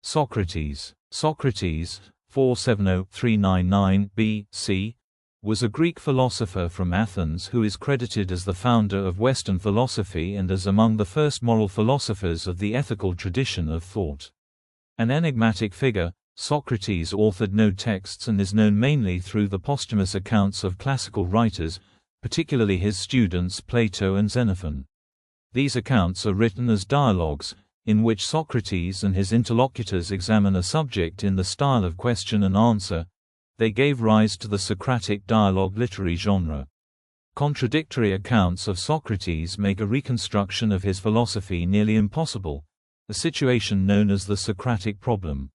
Socrates. Socrates, 470–399 B.C., was a Greek philosopher from Athens who is credited as the founder of Western philosophy and as among the first moral philosophers of the ethical tradition of thought. An enigmatic figure, Socrates authored no texts and is known mainly through the posthumous accounts of classical writers, particularly his students Plato and Xenophon. These accounts are written as dialogues, in which Socrates and his interlocutors examine a subject in the style of question and answer. They gave rise to the Socratic dialogue literary genre. Contradictory accounts of Socrates make a reconstruction of his philosophy nearly impossible, a situation known as the Socratic problem.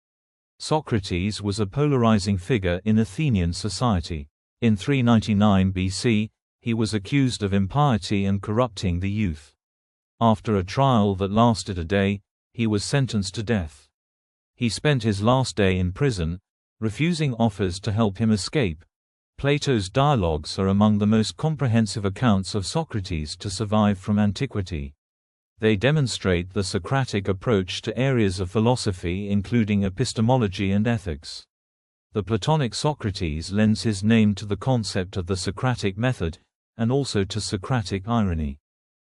Socrates was a polarizing figure in Athenian society. In 399 BC, he was accused of impiety and corrupting the youth. After a trial that lasted a day, he was sentenced to death. He spent his last day in prison, refusing offers to help him escape. Plato's dialogues are among the most comprehensive accounts of Socrates to survive from antiquity. They demonstrate the Socratic approach to areas of philosophy including epistemology and ethics. The Platonic Socrates lends his name to the concept of the Socratic method, and also to Socratic irony.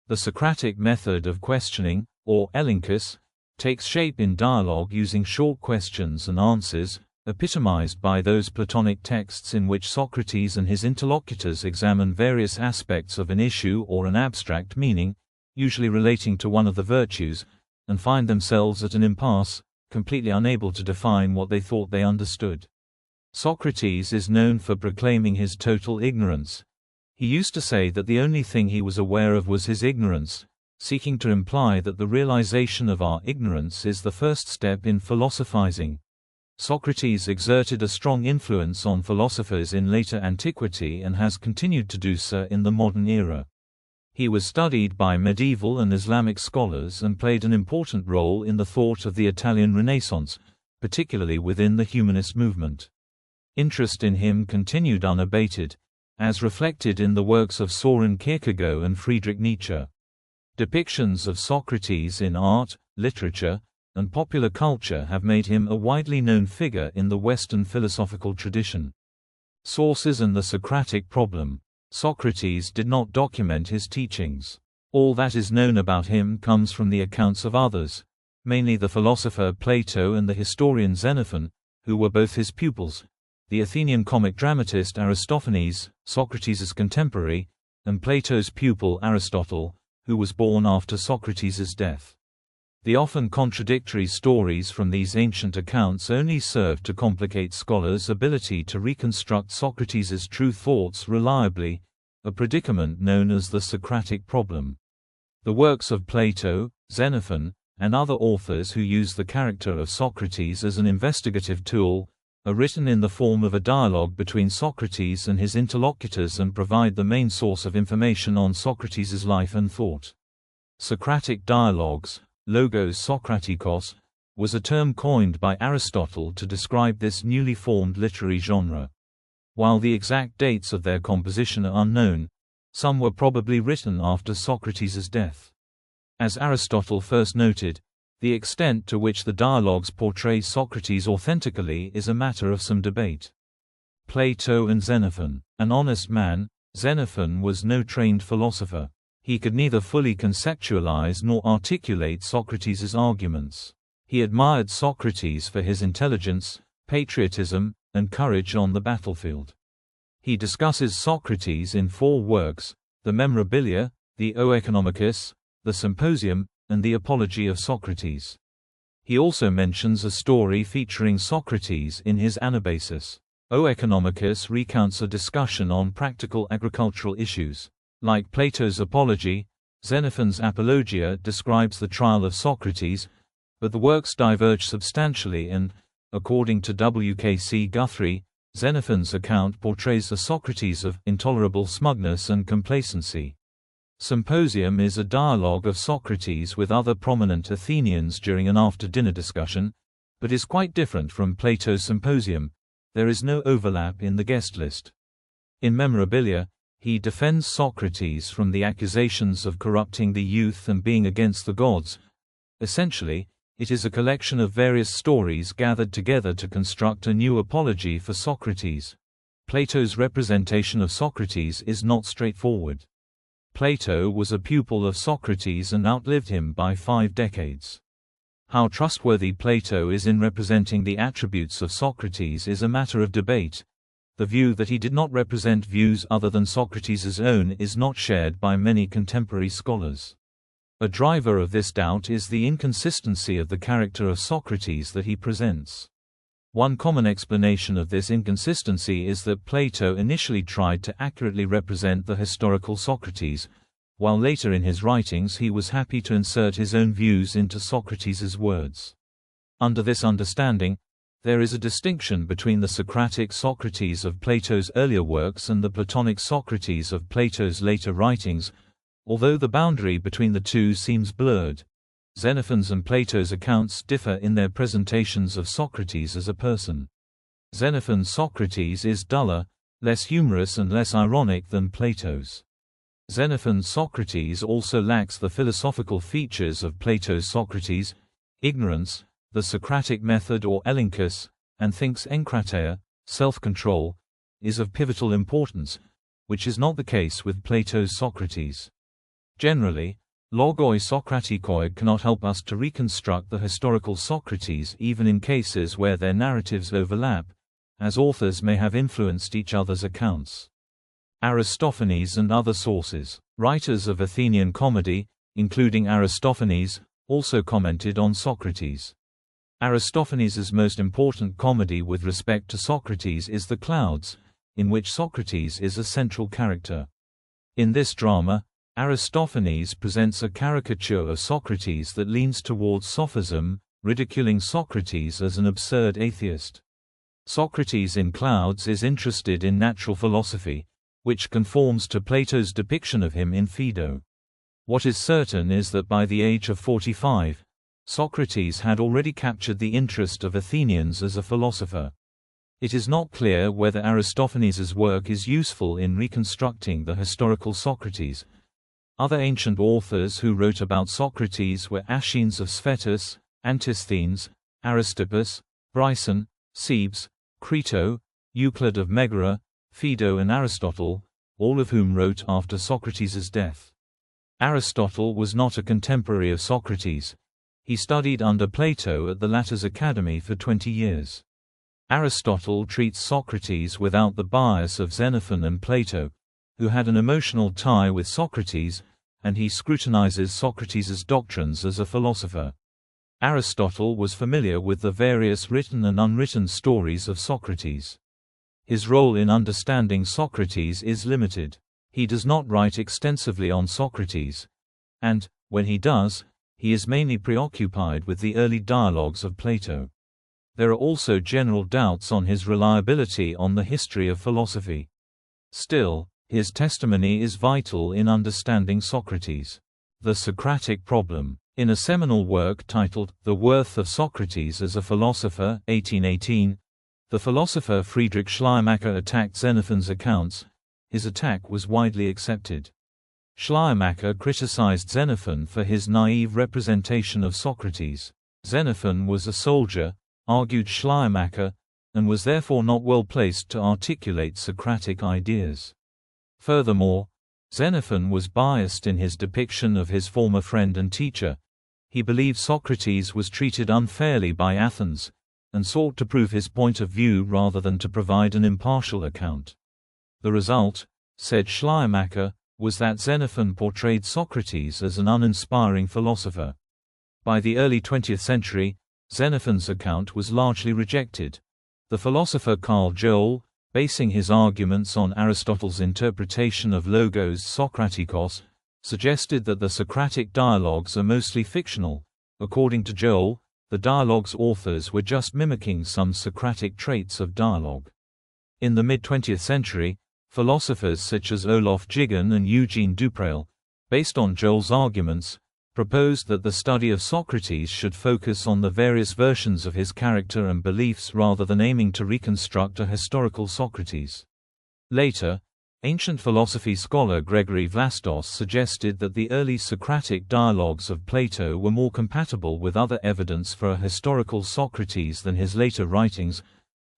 The Socratic method of questioning, or elenchus, takes shape in dialogue using short questions and answers, epitomized by those Platonic texts in which Socrates and his interlocutors examine various aspects of an issue or an abstract meaning, usually relating to one of the virtues, and find themselves at an impasse, completely unable to define what they thought they understood. Socrates is known for proclaiming his total ignorance. He used to say that the only thing he was aware of was his ignorance, seeking to imply that the realization of our ignorance is the first step in philosophizing. Socrates exerted a strong influence on philosophers in later antiquity and has continued to do so in the modern era. He was studied by medieval and Islamic scholars and played an important role in the thought of the Italian Renaissance, particularly within the humanist movement. Interest in him continued unabated, as reflected in the works of Soren Kierkegaard and Friedrich Nietzsche. Depictions of Socrates in art, literature, and popular culture have made him a widely known figure in the Western philosophical tradition. Sources and the Socratic problem. Socrates did not document his teachings. All that is known about him comes from the accounts of others, mainly the philosopher Plato and the historian Xenophon, who were both his pupils, the Athenian comic dramatist Aristophanes, Socrates' contemporary, and Plato's pupil Aristotle, who was born after Socrates' death. The often contradictory stories from these ancient accounts only serve to complicate scholars' ability to reconstruct Socrates' true thoughts reliably, a predicament known as the Socratic problem. The works of Plato, Xenophon, and other authors who use the character of Socrates as an investigative tool are written in the form of a dialogue between Socrates and his interlocutors and provide the main source of information on Socrates' life and thought. Socratic dialogues, logos Sokratikos, was a term coined by Aristotle to describe this newly formed literary genre. While the exact dates of their composition are unknown, some were probably written after Socrates' death. As Aristotle first noted, the extent to which the dialogues portray Socrates authentically is a matter of some debate. Plato and Xenophon. An honest man, Xenophon was no trained philosopher. He could neither fully conceptualize nor articulate Socrates' arguments. He admired Socrates for his intelligence, patriotism, and courage on the battlefield. He discusses Socrates in 4 works: the Memorabilia, the O Economicus, the Symposium, and the Apology of Socrates. He also mentions a story featuring Socrates in his Anabasis. O Economicus recounts a discussion on practical agricultural issues. Like Plato's Apology, Xenophon's Apologia describes the trial of Socrates, but the works diverge substantially and, according to W.K.C. Guthrie, Xenophon's account portrays a Socrates of intolerable smugness and complacency. Symposium is a dialogue of Socrates with other prominent Athenians during an after-dinner discussion, but is quite different from Plato's Symposium. There is no overlap in the guest list. In Memorabilia, he defends Socrates from the accusations of corrupting the youth and being against the gods. Essentially, It is a collection of various stories gathered together to construct a new apology for Socrates. Plato's representation of Socrates is not straightforward. Plato was a pupil of Socrates and outlived him by 5 decades. How trustworthy Plato is in representing the attributes of Socrates is a matter of debate. The view that he did not represent views other than Socrates' own is not shared by many contemporary scholars. A driver of this doubt is the inconsistency of the character of Socrates that he presents. One common explanation of this inconsistency is that Plato initially tried to accurately represent the historical Socrates, while later in his writings he was happy to insert his own views into Socrates' words. Under this understanding, there is a distinction between the Socratic Socrates of Plato's earlier works and the Platonic Socrates of Plato's later writings, although the boundary between the two seems blurred. Xenophon's and Plato's accounts differ in their presentations of Socrates as a person. Xenophon's Socrates is duller, less humorous and less ironic than Plato's. Xenophon's Socrates also lacks the philosophical features of Plato's Socrates, ignorance, the Socratic method or elenchus, and thinks enkrateia, self-control, is of pivotal importance, which is not the case with Plato's Socrates. Generally, logoi Socratikoi cannot help us to reconstruct the historical Socrates even in cases where their narratives overlap, as authors may have influenced each other's accounts. Aristophanes and other sources. Writers of Athenian comedy, including Aristophanes, also commented on Socrates. Aristophanes' most important comedy with respect to Socrates is The Clouds, in which Socrates is a central character. In this drama, Aristophanes presents a caricature of Socrates that leans towards sophism, ridiculing Socrates as an absurd atheist. Socrates in Clouds is interested in natural philosophy, which conforms to Plato's depiction of him in Phaedo. What is certain is that by the age of 45, Socrates had already captured the interest of Athenians as a philosopher. It is not clear whether Aristophanes' work is useful in reconstructing the historical Socrates. Other ancient authors who wrote about Socrates were Aeschines of Sphetus, Antisthenes, Aristippus, Bryson, Cebes, Crito, Euclid of Megara, Phaedo and Aristotle, all of whom wrote after Socrates' death. Aristotle was not a contemporary of Socrates. He studied under Plato at the latter's academy for 20 years. Aristotle treats Socrates without the bias of Xenophon and Plato, who had an emotional tie with Socrates, and he scrutinizes Socrates' doctrines as a philosopher. Aristotle was familiar with the various written and unwritten stories of Socrates. His role in understanding Socrates is limited. He does not write extensively on Socrates, and, when he does, he is mainly preoccupied with the early dialogues of Plato. There are also general doubts on his reliability on the history of philosophy. Still, his testimony is vital in understanding Socrates. The Socratic Problem. In a seminal work titled The Worth of Socrates as a Philosopher, 1818, the philosopher Friedrich Schleiermacher attacked Xenophon's accounts. His attack was widely accepted. Schleiermacher criticized Xenophon for his naive representation of Socrates. Xenophon was a soldier, argued Schleiermacher, and was therefore not well placed to articulate Socratic ideas. Furthermore, Xenophon was biased in his depiction of his former friend and teacher. He believed Socrates was treated unfairly by Athens, and sought to prove his point of view rather than to provide an impartial account. The result, said Schleiermacher, was that Xenophon portrayed Socrates as an uninspiring philosopher. By the early 20th century, Xenophon's account was largely rejected. The philosopher Carl Joel, basing his arguments on Aristotle's interpretation of Logos Sokratikos, suggested that the Socratic dialogues are mostly fictional. According to Joel, the dialogue's authors were just mimicking some Socratic traits of dialogue. In the mid-20th century, philosophers such as Olaf Jigen and Eugene Dupreil, based on Joel's arguments, proposed that the study of Socrates should focus on the various versions of his character and beliefs rather than aiming to reconstruct a historical Socrates. Later, Ancient philosophy scholar Gregory Vlastos suggested that the early Socratic dialogues of Plato were more compatible with other evidence for a historical Socrates than his later writings,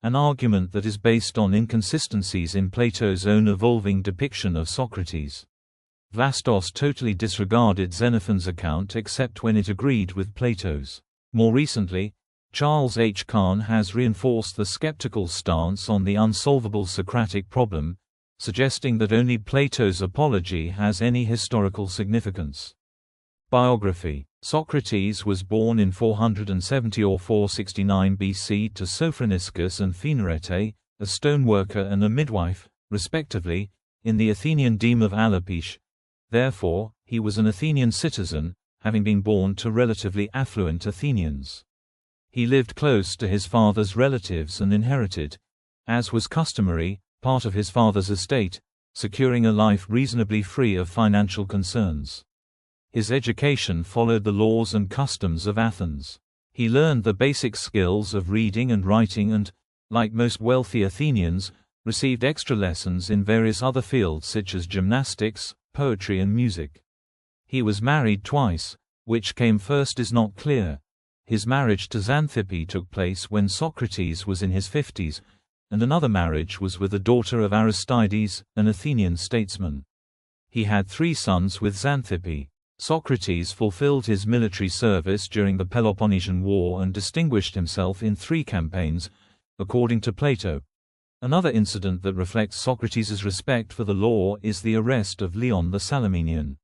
an argument that is based on inconsistencies in Plato's own evolving depiction of Socrates. Vlastos totally disregarded Xenophon's account except when it agreed with Plato's. More recently, Charles H. Kahn has reinforced the skeptical stance on the unsolvable Socratic problem, suggesting that only Plato's Apology has any historical significance. Biography. Socrates was born in 470 or 469 BC to Sophroniscus and Phaenarete, a stoneworker and a midwife, respectively, in the Athenian deme of Aloud. Therefore, he was an Athenian citizen, having been born to relatively affluent Athenians. He lived close to his father's relatives and inherited, as was customary, part of his father's estate, securing a life reasonably free of financial concerns. His education followed the laws and customs of Athens. He learned the basic skills of reading and writing and, like most wealthy Athenians, received extra lessons in various other fields such as gymnastics, poetry and music. He was married twice, which came first is not clear. His marriage to Xanthippe took place when Socrates was in his 50s, and another marriage was with the daughter of Aristides, an Athenian statesman. He had 3 sons with Xanthippe. Socrates fulfilled his military service during the Peloponnesian War and distinguished himself in 3 campaigns, according to Plato. Another incident that reflects Socrates' respect for the law is the arrest of Leon the Salaminian.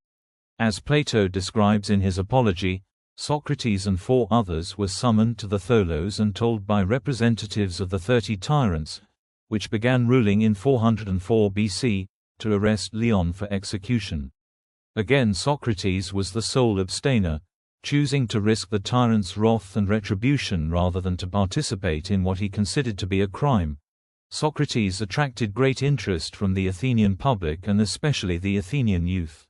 As Plato describes in his Apology, Socrates and 4 others were summoned to the Tholos and told by representatives of the 30 tyrants, which began ruling in 404 BC, to arrest Leon for execution. Again Socrates was the sole abstainer, choosing to risk the tyrant's wrath and retribution rather than to participate in what he considered to be a crime. Socrates attracted great interest from the Athenian public and especially the Athenian youth.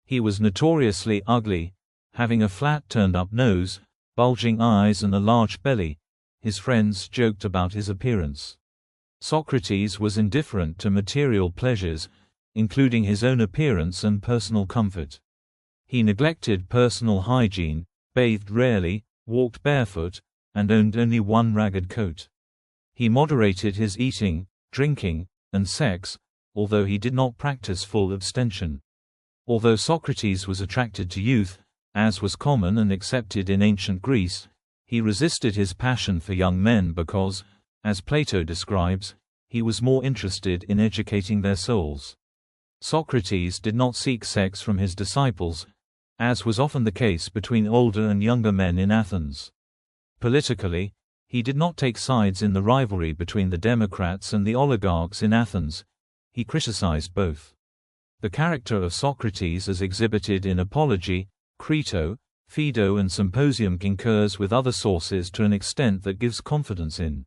He was notoriously ugly, having a flat turned-up nose, bulging eyes and a large belly. His friends joked about his appearance. Socrates was indifferent to material pleasures, including his own appearance and personal comfort. He neglected personal hygiene, bathed rarely, walked barefoot, and owned only 1 ragged coat. He moderated his eating, drinking, and sex, although he did not practice full abstention. Although Socrates was attracted to youth, as was common and accepted in ancient Greece, he resisted his passion for young men because, as Plato describes, he was more interested in educating their souls. Socrates did not seek sex from his disciples, as was often the case between older and younger men in Athens. Politically, he did not take sides in the rivalry between the democrats and the oligarchs in Athens. He criticized both. The character of Socrates as exhibited in Apology, Crito, Phaedo and Symposium concurs with other sources to an extent that gives confidence in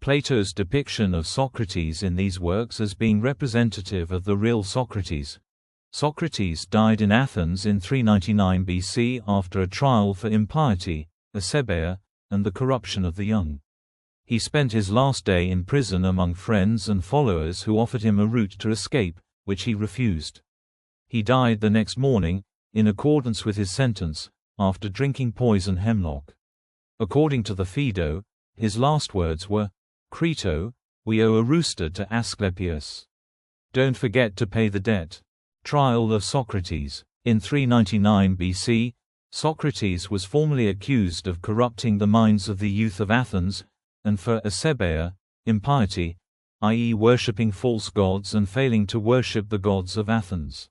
Plato's depiction of Socrates in these works as being representative of the real Socrates. Socrates died in Athens in 399 BC after a trial for impiety, acebeia, and the corruption of the young. He spent his last day in prison among friends and followers who offered him a route to escape, which he refused. He died the next morning, in accordance with his sentence, after drinking poison hemlock. According to the Phaedo, his last words were, "Crito, we owe a rooster to Asclepius. Don't forget to pay the debt." Trial of Socrates. In 399 BC, Socrates was formally accused of corrupting the minds of the youth of Athens, and for acebeia, impiety, i.e. worshipping false gods and failing to worship the gods of Athens.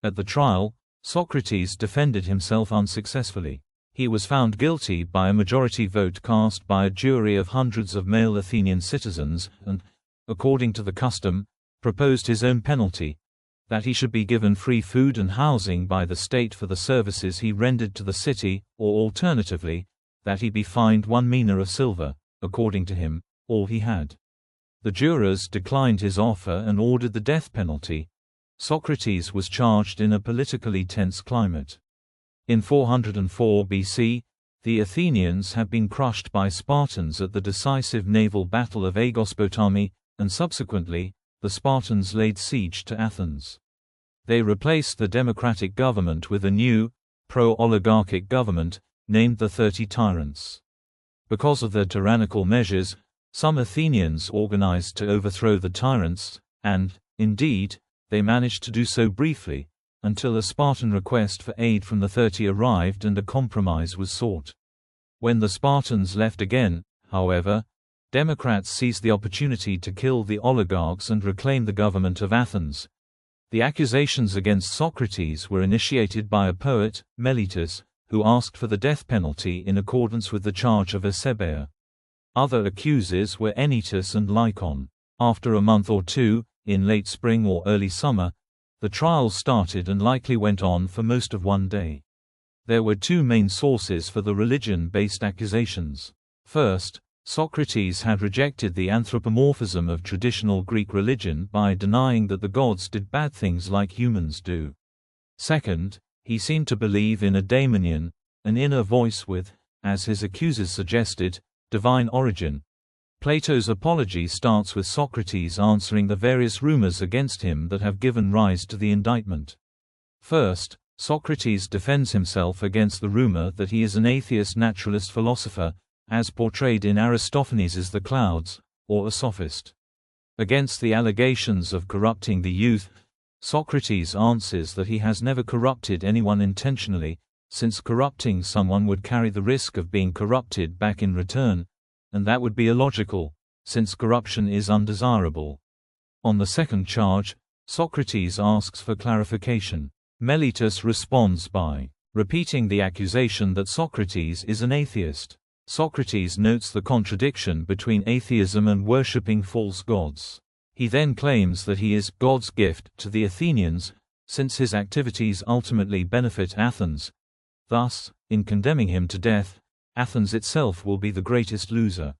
At the trial, Socrates defended himself unsuccessfully. He was found guilty by a majority vote cast by a jury of hundreds of male Athenian citizens and, according to the custom, proposed his own penalty, that he should be given free food and housing by the state for the services he rendered to the city, or alternatively, that he be fined 1 mina of silver, according to him, all he had. The jurors declined his offer and ordered the death penalty. Socrates was charged in a politically tense climate. In 404 BC, the Athenians had been crushed by Spartans at the decisive naval battle of Aegospotami, and subsequently, the Spartans laid siege to Athens. They replaced the democratic government with a new, pro-oligarchic government, named the 30 Tyrants. Because of their tyrannical measures, some Athenians organized to overthrow the tyrants, and, indeed, they managed to do so briefly, until a Spartan request for aid from the 30 arrived and a compromise was sought. When the Spartans left again, however, Democrats seized the opportunity to kill the oligarchs and reclaim the government of Athens. The accusations against Socrates were initiated by a poet, Meletus, who asked for the death penalty in accordance with the charge of Eusebeia. Other accusers were Anytus and Lycon. After a month or two, in late spring or early summer, the trial started and likely went on for most of one day. There were two main sources for the religion-based accusations. First, Socrates had rejected the anthropomorphism of traditional Greek religion by denying that the gods did bad things like humans do. Second, he seemed to believe in a daimonion, an inner voice with, as his accusers suggested, divine origin. Plato's Apology starts with Socrates answering the various rumors against him that have given rise to the indictment. First, Socrates defends himself against the rumor that he is an atheist naturalist philosopher, as portrayed in Aristophanes' The Clouds, or a sophist. Against the allegations of corrupting the youth, Socrates answers that he has never corrupted anyone intentionally, since corrupting someone would carry the risk of being corrupted back in return, and that would be illogical, since corruption is undesirable. On the second charge, Socrates asks for clarification. Meletus responds by repeating the accusation that Socrates is an atheist. Socrates notes the contradiction between atheism and worshipping false gods. He then claims that he is God's gift to the Athenians, since his activities ultimately benefit Athens. Thus, in condemning him to death, Athens itself will be the greatest loser.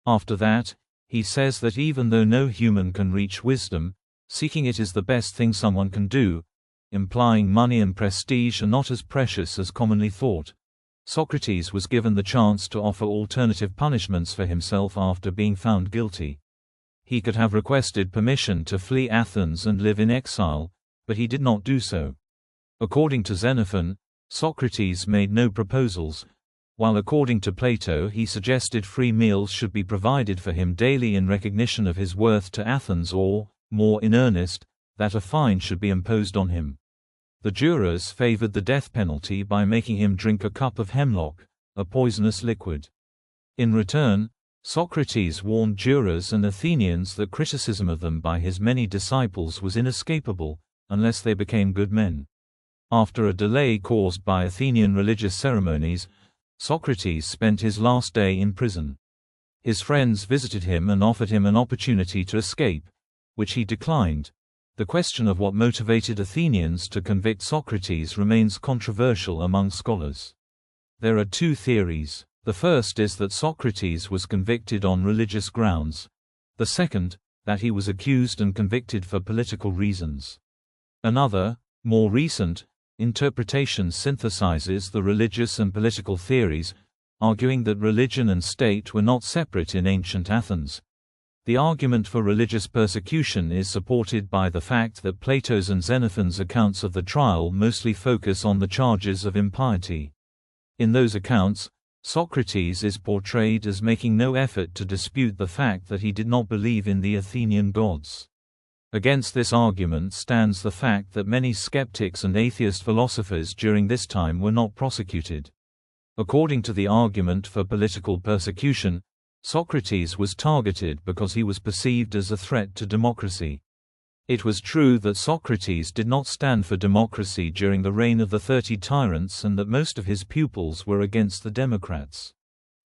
After that, he says that even though no human can reach wisdom, seeking it is the best thing someone can do, implying money and prestige are not as precious as commonly thought. Socrates was given the chance to offer alternative punishments for himself after being found guilty. He could have requested permission to flee Athens and live in exile, but he did not do so. According to Xenophon, Socrates made no proposals, while according to Plato he suggested free meals should be provided for him daily in recognition of his worth to Athens or, more in earnest, that a fine should be imposed on him. The jurors favored the death penalty by making him drink a cup of hemlock, a poisonous liquid. In return, Socrates warned jurors and Athenians that criticism of them by his many disciples was inescapable, unless they became good men. After a delay caused by Athenian religious ceremonies, Socrates spent his last day in prison. His friends visited him and offered him an opportunity to escape, which he declined. The question of what motivated Athenians to convict Socrates remains controversial among scholars. There are two theories. The first is that Socrates was convicted on religious grounds. The second, that he was accused and convicted for political reasons. Another, more recent, interpretation synthesizes the religious and political theories, arguing that religion and state were not separate in ancient Athens. The argument for religious persecution is supported by the fact that Plato's and Xenophon's accounts of the trial mostly focus on the charges of impiety. In those accounts, Socrates is portrayed as making no effort to dispute the fact that he did not believe in the Athenian gods. Against this argument stands the fact that many skeptics and atheist philosophers during this time were not prosecuted. According to the argument for political persecution, Socrates was targeted because he was perceived as a threat to democracy. It was true that Socrates did not stand for democracy during the reign of the 30 tyrants and that most of his pupils were against the Democrats.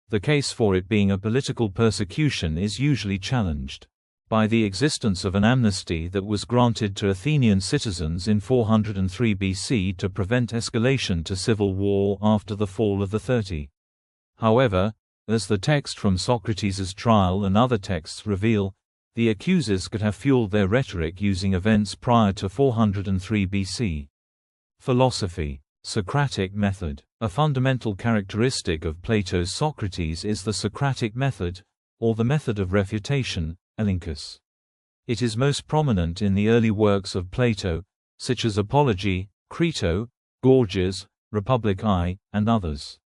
The case for it being a political persecution is usually challenged by the existence of an amnesty that was granted to Athenian citizens in 403 BC to prevent escalation to civil war after the fall of the 30. However, as the text from Socrates' trial and other texts reveal, the accusers could have fueled their rhetoric using events prior to 403 BC. Philosophy. Socratic method. A fundamental characteristic of Plato's Socrates is the Socratic method, or the method of refutation, elenchus. It is most prominent in the early works of Plato, such as Apology, Crito, Gorgias, Republic I, and others.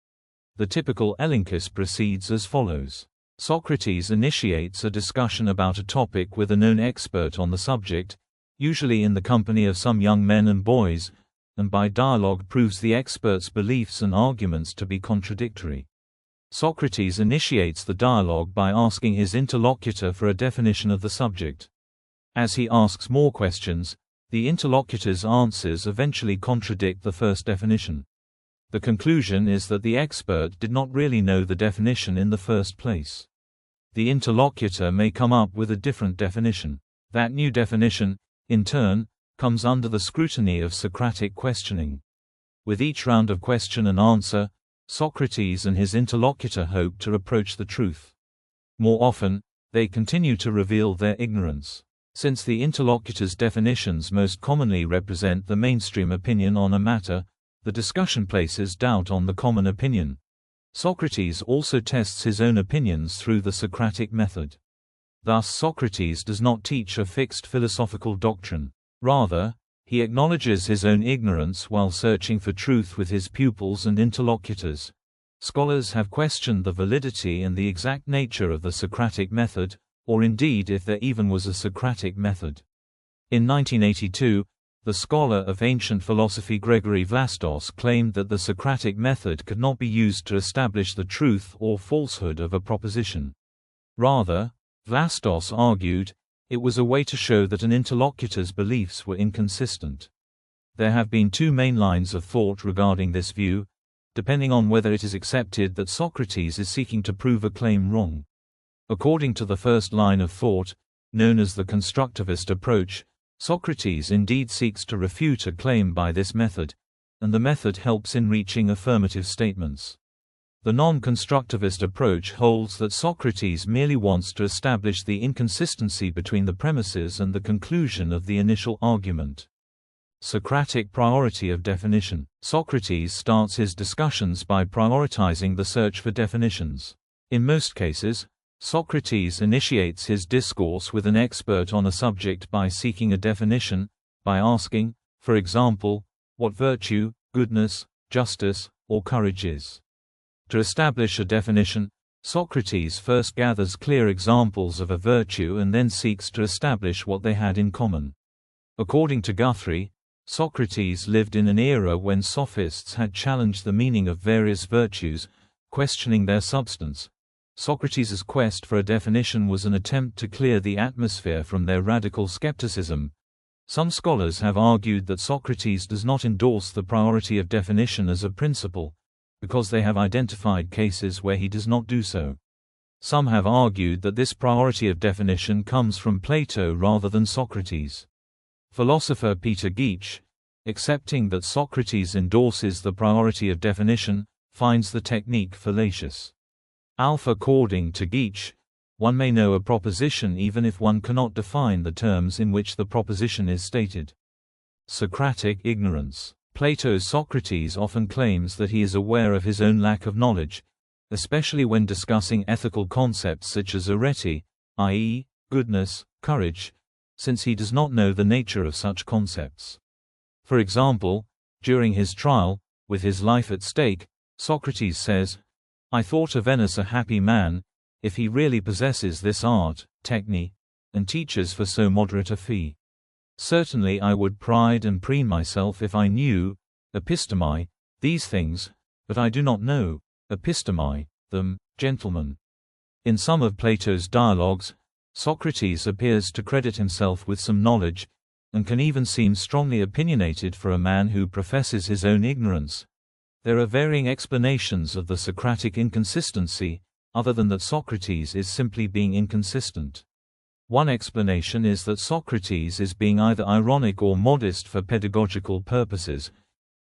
The typical elenchus proceeds as follows. Socrates initiates a discussion about a topic with a known expert on the subject, usually in the company of some young men and boys, and by dialogue proves the expert's beliefs and arguments to be contradictory. Socrates initiates the dialogue by asking his interlocutor for a definition of the subject. As he asks more questions, the interlocutor's answers eventually contradict the first definition. The conclusion is that the expert did not really know the definition in the first place. The interlocutor may come up with a different definition. That new definition, in turn, comes under the scrutiny of Socratic questioning. With each round of question and answer, Socrates and his interlocutor hope to approach the truth. More often, they continue to reveal their ignorance. Since the interlocutor's definitions most commonly represent the mainstream opinion on a matter, the discussion places doubt on the common opinion. Socrates also tests his own opinions through the Socratic method. Thus Socrates does not teach a fixed philosophical doctrine. Rather, he acknowledges his own ignorance while searching for truth with his pupils and interlocutors. Scholars have questioned the validity and the exact nature of the Socratic method, or indeed if there even was a Socratic method. In 1982, the scholar of ancient philosophy Gregory Vlastos claimed that the Socratic method could not be used to establish the truth or falsehood of a proposition. Rather, Vlastos argued, it was a way to show that an interlocutor's beliefs were inconsistent. There have been two main lines of thought regarding this view, depending on whether it is accepted that Socrates is seeking to prove a claim wrong. According to the first line of thought, known as the constructivist approach, Socrates indeed seeks to refute a claim by this method, and the method helps in reaching affirmative statements. The non-constructivist approach holds that Socrates merely wants to establish the inconsistency between the premises and the conclusion of the initial argument. Socratic priority of definition. Socrates starts his discussions by prioritizing the search for definitions. In most cases, Socrates initiates his discourse with an expert on a subject by seeking a definition, by asking, for example, what virtue, goodness, justice, or courage is. To establish a definition, Socrates first gathers clear examples of a virtue and then seeks to establish what they had in common. According to Guthrie, Socrates lived in an era when sophists had challenged the meaning of various virtues, questioning their substance. Socrates' quest for a definition was an attempt to clear the atmosphere from their radical skepticism. Some scholars have argued that Socrates does not endorse the priority of definition as a principle, because they have identified cases where he does not do so. Some have argued that this priority of definition comes from Plato rather than Socrates. Philosopher Peter Geach, accepting that Socrates endorses the priority of definition, finds the technique fallacious. According to Geach, one may know a proposition even if one cannot define the terms in which the proposition is stated. Socratic ignorance. Plato's Socrates often claims that he is aware of his own lack of knowledge, especially when discussing ethical concepts such as arete, i.e., goodness, courage, since he does not know the nature of such concepts. For example, during his trial, with his life at stake, Socrates says, I thought Avenus a happy man, if he really possesses this art, techne, and teaches for so moderate a fee. Certainly I would pride and preen myself if I knew, epistemi, these things, but I do not know, epistemi, them, gentlemen. In some of Plato's dialogues, Socrates appears to credit himself with some knowledge, and can even seem strongly opinionated for a man who professes his own ignorance. There are varying explanations of the Socratic inconsistency, other than that Socrates is simply being inconsistent. One explanation is that Socrates is being either ironic or modest for pedagogical purposes.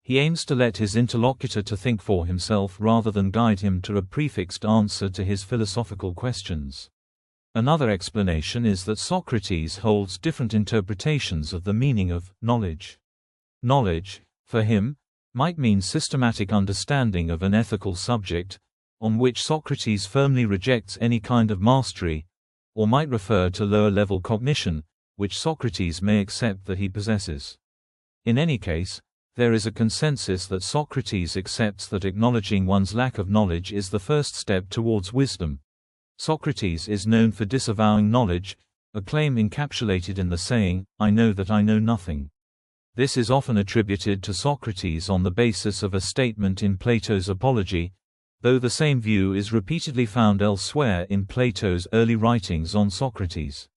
He aims to let his interlocutor to think for himself rather than guide him to a prefixed answer to his philosophical questions. Another explanation is that Socrates holds different interpretations of the meaning of knowledge. Knowledge, for him, might mean systematic understanding of an ethical subject, on which Socrates firmly rejects any kind of mastery, or might refer to lower-level cognition, which Socrates may accept that he possesses. In any case, there is a consensus that Socrates accepts that acknowledging one's lack of knowledge is the first step towards wisdom. Socrates is known for disavowing knowledge, a claim encapsulated in the saying, "I know that I know nothing." This is often attributed to Socrates on the basis of a statement in Plato's Apology, though the same view is repeatedly found elsewhere in Plato's early writings on Socrates.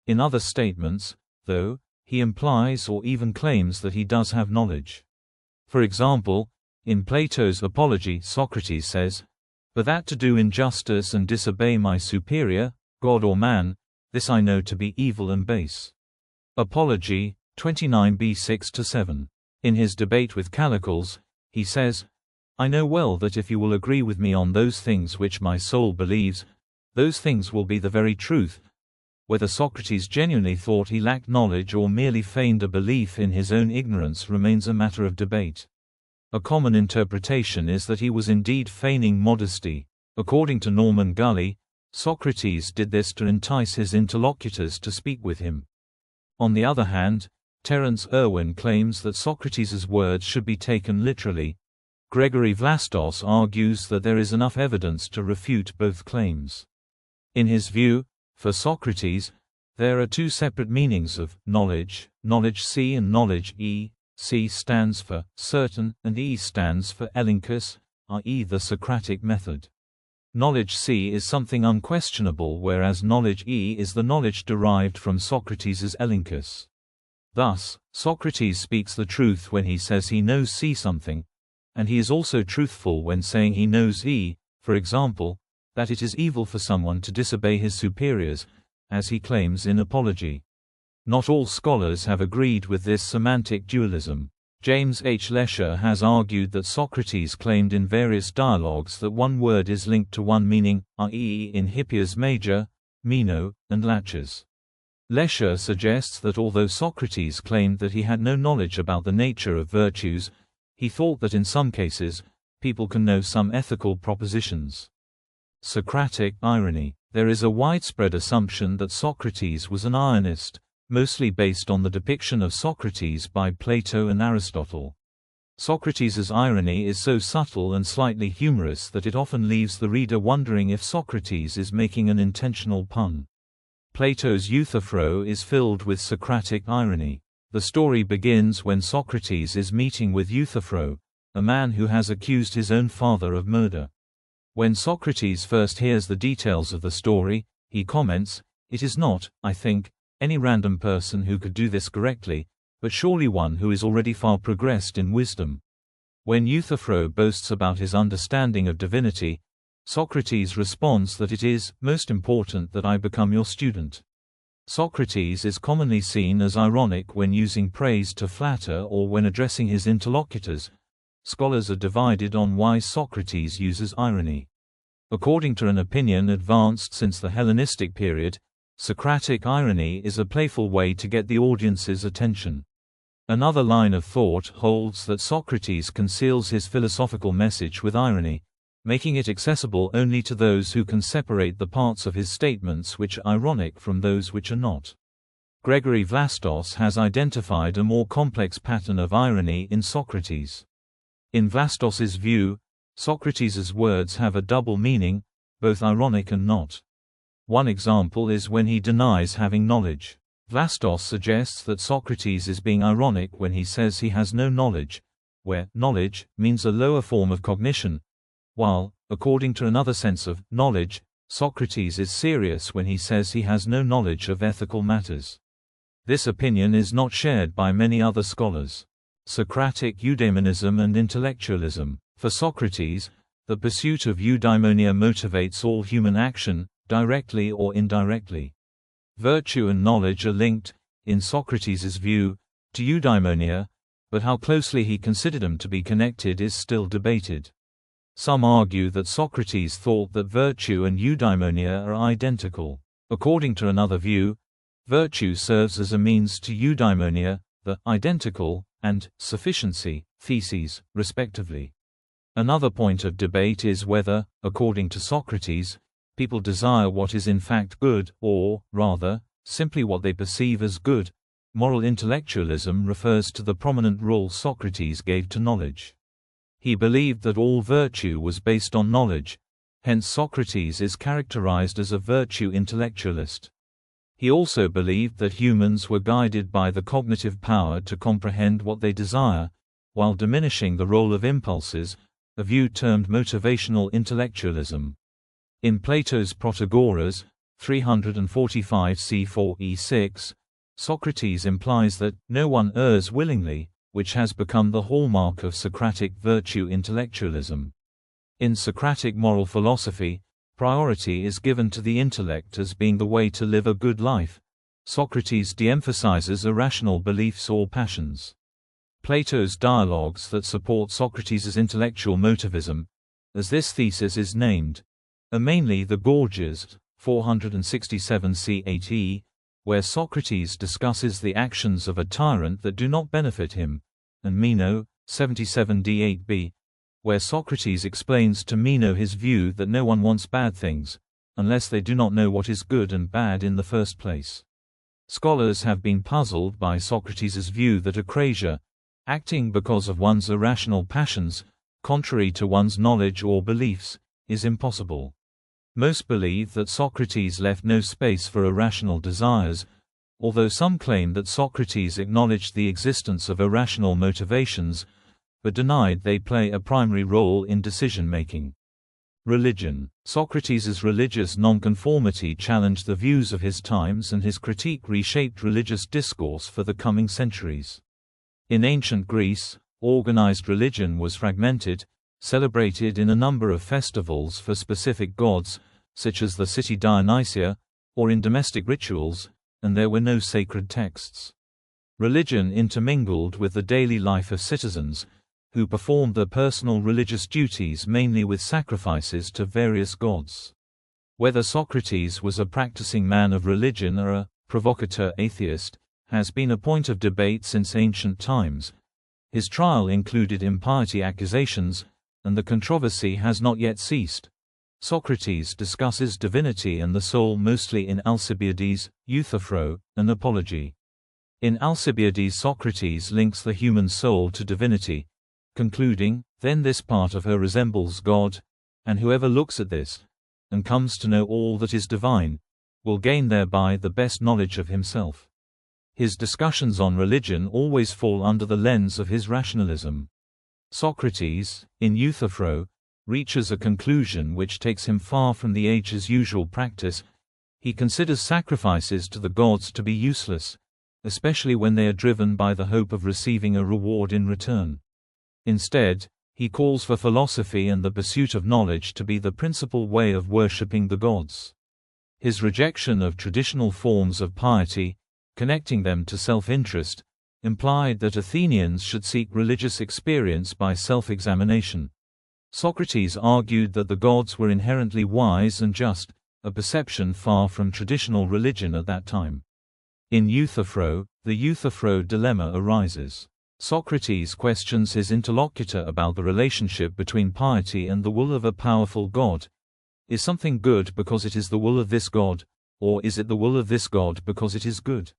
In other statements, though, he implies or even claims that he does have knowledge. For example, in Plato's Apology, Socrates says, "For that to do injustice and disobey my superior, God or man, this I know to be evil and base." Apology 29b 6-7. In his debate with Callicles, he says, "I know well that if you will agree with me on those things which my soul believes, those things will be the very truth." Whether Socrates genuinely thought he lacked knowledge or merely feigned a belief in his own ignorance remains a matter of debate. A common interpretation is that he was indeed feigning modesty. According to Norman Gully, Socrates did this to entice his interlocutors to speak with him. On the other hand, Terence Irwin claims that Socrates' words should be taken literally. Gregory Vlastos argues that there is enough evidence to refute both claims. In his view, for Socrates, there are two separate meanings of knowledge, knowledge C and knowledge E. C stands for certain and E stands for elenchus, i.e. the Socratic method. Knowledge C is something unquestionable, whereas knowledge E is the knowledge derived from Socrates' elenchus. Thus, Socrates speaks the truth when he says he knows C something, and he is also truthful when saying he knows E, for example, that it is evil for someone to disobey his superiors, as he claims in Apology. Not all scholars have agreed with this semantic dualism. James H. Lesher has argued that Socrates claimed in various dialogues that one word is linked to one meaning, i.e. in Hippias Major, Meno, and Laches. Lesher suggests that although Socrates claimed that he had no knowledge about the nature of virtues, he thought that in some cases, people can know some ethical propositions. Socratic irony. There is a widespread assumption that Socrates was an ironist, mostly based on the depiction of Socrates by Plato and Aristotle. Socrates' irony is so subtle and slightly humorous that it often leaves the reader wondering if Socrates is making an intentional pun. Plato's Euthyphro is filled with Socratic irony. The story begins when Socrates is meeting with Euthyphro, a man who has accused his own father of murder. When Socrates first hears the details of the story, he comments, "It is not, I think, any random person who could do this correctly, but surely one who is already far progressed in wisdom." When Euthyphro boasts about his understanding of divinity, Socrates responds that it is most important that I become your student. Socrates is commonly seen as ironic when using praise to flatter or when addressing his interlocutors. Scholars are divided on why Socrates uses irony. According to an opinion advanced since the Hellenistic period, Socratic irony is a playful way to get the audience's attention. Another line of thought holds that Socrates conceals his philosophical message with irony, making it accessible only to those who can separate the parts of his statements which are ironic from those which are not. Gregory Vlastos has identified a more complex pattern of irony in Socrates. In Vlastos's view, Socrates' words have a double meaning, both ironic and not. One example is when he denies having knowledge. Vlastos suggests that Socrates is being ironic when he says he has no knowledge, where knowledge means a lower form of cognition, while, according to another sense of knowledge, Socrates is serious when he says he has no knowledge of ethical matters. This opinion is not shared by many other scholars. Socratic eudaimonism and intellectualism. For Socrates, the pursuit of eudaimonia motivates all human action, directly or indirectly. Virtue and knowledge are linked, in Socrates' view, to eudaimonia, but how closely he considered them to be connected is still debated. Some argue that Socrates thought that virtue and eudaimonia are identical. According to another view, virtue serves as a means to eudaimonia, the identical, and sufficiency, theses, respectively. Another point of debate is whether, according to Socrates, people desire what is in fact good, or, rather, simply what they perceive as good. Moral intellectualism refers to the prominent role Socrates gave to knowledge. He believed that all virtue was based on knowledge, hence Socrates is characterized as a virtue intellectualist. He also believed that humans were guided by the cognitive power to comprehend what they desire, while diminishing the role of impulses, a view termed motivational intellectualism. In Plato's Protagoras, 345 c4 e6, Socrates implies that no one errs willingly, which has become the hallmark of Socratic virtue intellectualism. In Socratic moral philosophy, priority is given to the intellect as being the way to live a good life. Socrates de-emphasizes irrational beliefs or passions. Plato's dialogues that support Socrates' intellectual motivism, as this thesis is named, are mainly the Gorgias, 467 c8e, where Socrates discusses the actions of a tyrant that do not benefit him, and Meno, 77 d8b, where Socrates explains to Meno his view that no one wants bad things, unless they do not know what is good and bad in the first place. Scholars have been puzzled by Socrates' view that acrasia, acting because of one's irrational passions, contrary to one's knowledge or beliefs, is impossible. Most believe that Socrates left no space for irrational desires, although some claim that Socrates acknowledged the existence of irrational motivations, but denied they play a primary role in decision-making. Religion. Socrates' religious nonconformity challenged the views of his times, and his critique reshaped religious discourse for the coming centuries. In ancient Greece, organized religion was fragmented, celebrated in a number of festivals for specific gods, such as the city Dionysia, or in domestic rituals, and there were no sacred texts. Religion intermingled with the daily life of citizens, who performed their personal religious duties mainly with sacrifices to various gods. Whether Socrates was a practicing man of religion or a provocateur atheist has been a point of debate since ancient times. His trial included impiety accusations, and the controversy has not yet ceased. Socrates discusses divinity and the soul mostly in Alcibiades, Euthyphro, and Apology. In Alcibiades, Socrates links the human soul to divinity, concluding, "Then this part of her resembles God, and whoever looks at this, and comes to know all that is divine, will gain thereby the best knowledge of himself." His discussions on religion always fall under the lens of his rationalism. Socrates, in Euthyphro, reaches a conclusion which takes him far from the age's usual practice. He considers sacrifices to the gods to be useless, especially when they are driven by the hope of receiving a reward in return. Instead, he calls for philosophy and the pursuit of knowledge to be the principal way of worshipping the gods. His rejection of traditional forms of piety, connecting them to self-interest, implied that Athenians should seek religious experience by self-examination. Socrates argued that the gods were inherently wise and just, a perception far from traditional religion at that time. In Euthyphro, the Euthyphro dilemma arises. Socrates questions his interlocutor about the relationship between piety and the will of a powerful god. Is something good because it is the will of this god, or is it the will of this god because it is good?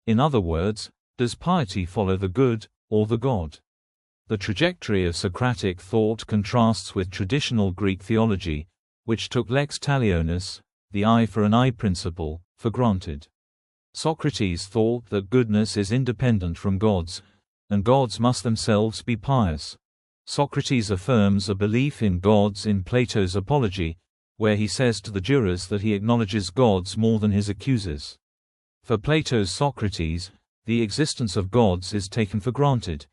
In other words, does piety follow the good, or the god? The trajectory of Socratic thought contrasts with traditional Greek theology, which took lex talionis, the eye for an eye principle, for granted. Socrates thought that goodness is independent from gods, and gods must themselves be pious. Socrates affirms a belief in gods in Plato's Apology, where he says to the jurors that he acknowledges gods more than his accusers. For Plato's Socrates, the existence of gods is taken for granted.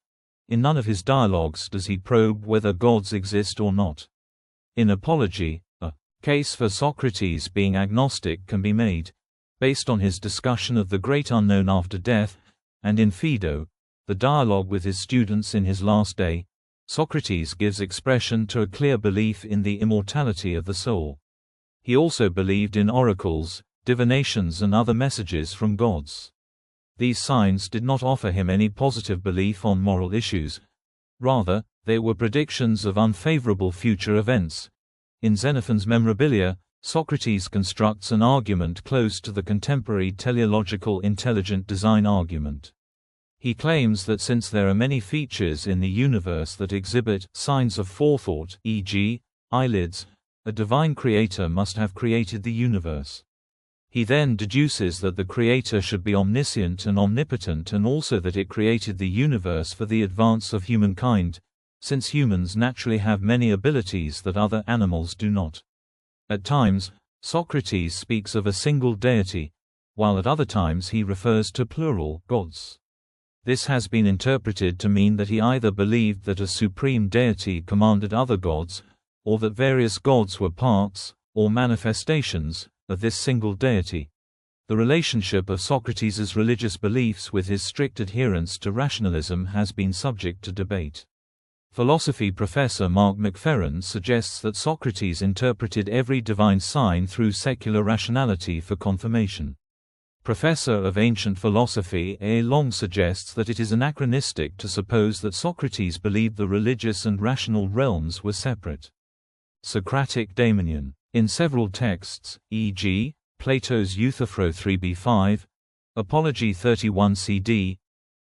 In none of his dialogues does he probe whether gods exist or not. In Apology, a case for Socrates being agnostic can be made, based on his discussion of the great unknown after death, and in Phaedo, the dialogue with his students in his last day, Socrates gives expression to a clear belief in the immortality of the soul. He also believed in oracles, divinations and other messages from gods. These signs did not offer him any positive belief on moral issues. Rather, they were predictions of unfavorable future events. In Xenophon's Memorabilia, Socrates constructs an argument close to the contemporary teleological intelligent design argument. He claims that since there are many features in the universe that exhibit signs of forethought, e.g., eyelids, a divine creator must have created the universe. He then deduces that the creator should be omniscient and omnipotent, and also that it created the universe for the advance of humankind, since humans naturally have many abilities that other animals do not. At times, Socrates speaks of a single deity, while at other times he refers to plural gods. This has been interpreted to mean that he either believed that a supreme deity commanded other gods, or that various gods were parts, or manifestations, of this single deity. The relationship of Socrates' religious beliefs with his strict adherence to rationalism has been subject to debate. Philosophy professor Mark McFerrin suggests that Socrates interpreted every divine sign through secular rationality for confirmation. Professor of ancient philosophy A. Long suggests that it is anachronistic to suppose that Socrates believed the religious and rational realms were separate. Socratic daimonion. In several texts, e.g., Plato's Euthyphro 3b5, Apology 31 CD,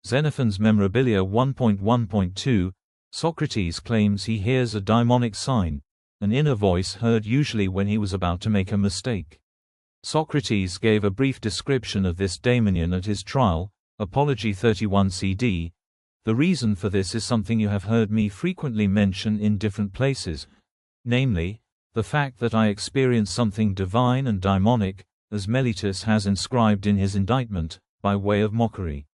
Xenophon's Memorabilia 1.1.2, Socrates claims he hears a daimonic sign, an inner voice heard usually when he was about to make a mistake. Socrates gave a brief description of this daimonion at his trial, Apology 31 CD. The reason for this is something you have heard me frequently mention in different places, namely, the fact that I experience something divine and daimonic, as Meletus has inscribed in his indictment, by way of mockery.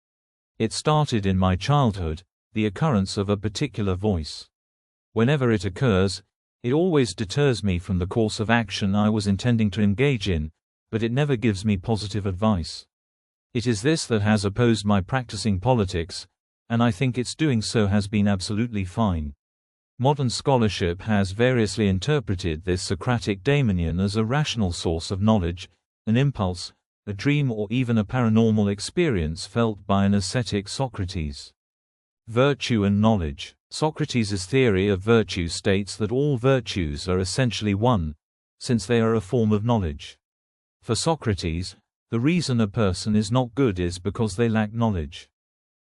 It started in my childhood, the occurrence of a particular voice. Whenever it occurs, it always deters me from the course of action I was intending to engage in, but it never gives me positive advice. It is this that has opposed my practicing politics, and I think its doing so has been absolutely fine. Modern scholarship has variously interpreted this Socratic daimonion as a rational source of knowledge, an impulse, a dream, or even a paranormal experience felt by an ascetic Socrates. Virtue and knowledge. Socrates' theory of virtue states that all virtues are essentially one, since they are a form of knowledge. For Socrates, the reason a person is not good is because they lack knowledge.